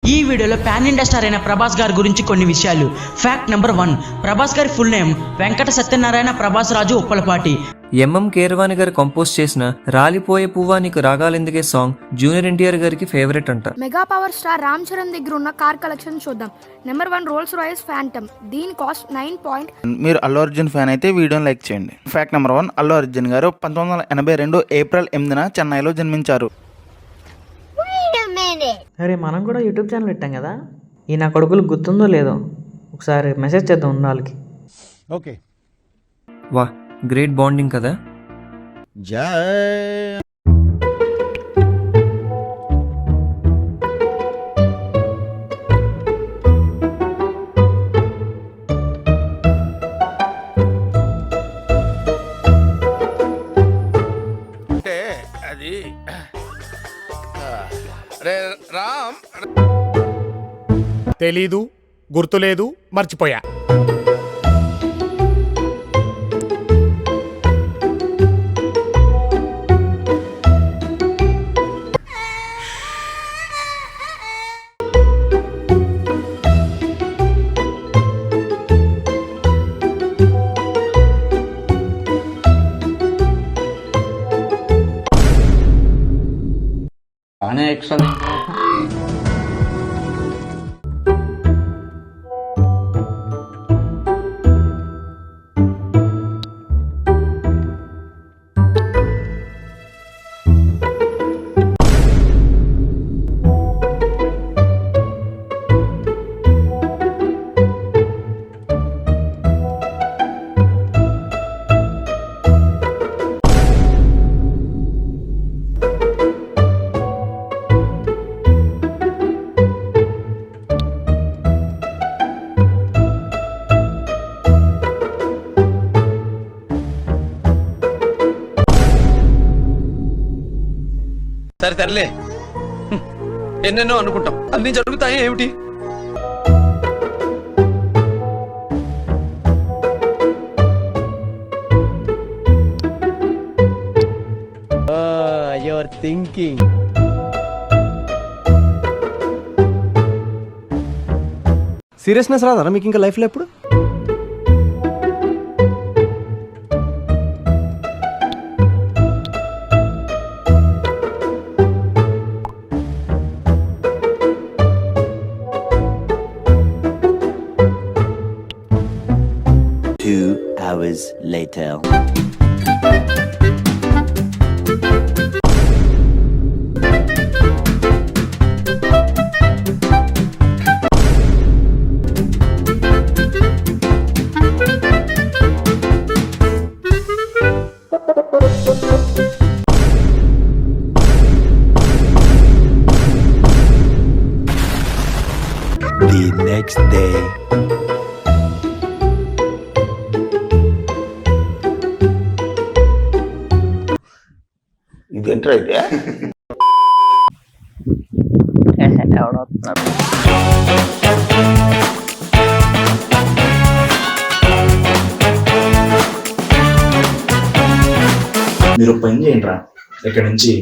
ఈ వీడియోలో pan India star అయిన ప్రభాస్ గారి గురించి కొన్ని విషయాలు. ఫ్యాక్ట్ నెంబర్ 1, ప్రభాస్ గారి ఫుల్ నేమ్ వెంకట సత్యనారాయణ ప్రభాస్ రాజు ఉప్పలపాటి. ఎంఎం కీరవాణి గారు కంపోజ్ చేసిన రాలిపోయే పువ్వా నీకు రాగాలెందుకే సాంగ్ జూనియర్ ఎన్టీఆర్ గారికి ఫేవరెట్ అంట. Mega power star Ram Charan దగ్గర ఉన్న కార్ కలెక్షన్ చూద్దాం. Number 1 Rolls Royce phantom. దీని కాస్ట్ 9. మీరు అల్లు అర్జున్ ఫ్యాన్ అయితే వీడియోని లైక్ చేయండి. ఫ్యాక్ట్ నెంబర్ 1, అల్లు అర్జున్ గారు 1982 ఏప్రిల్ 8న చెన్నైలో జన్మించారు. అరే మనం కూడా యూట్యూబ్ ఛానల్ పెట్టాం కదా, ఈ నా కొడుకులు గుర్తుందో లేదో ఒకసారి మెసేజ్ చేద్దాం ఉన్న వాళ్ళకి. ఓకే, వా గ్రేట్ బాండింగ్ కదా. జై అంటే అది రామ్ తెలీదు, గుర్తులేదు, మర్చిపోయా. సరే తరలే, ఎన్నెన్నో అనుకుంటాం, అన్ని జరుగుతాయి ఏమిటి? Your thinking. సీరియస్నెస్ రాదా మీకు ఇంకా లైఫ్లో ఎప్పుడు? Hours later. The next day. ఇదేంట్రా అయితే? మీరు పని చేయండి రా, ఇక్కడ నుంచి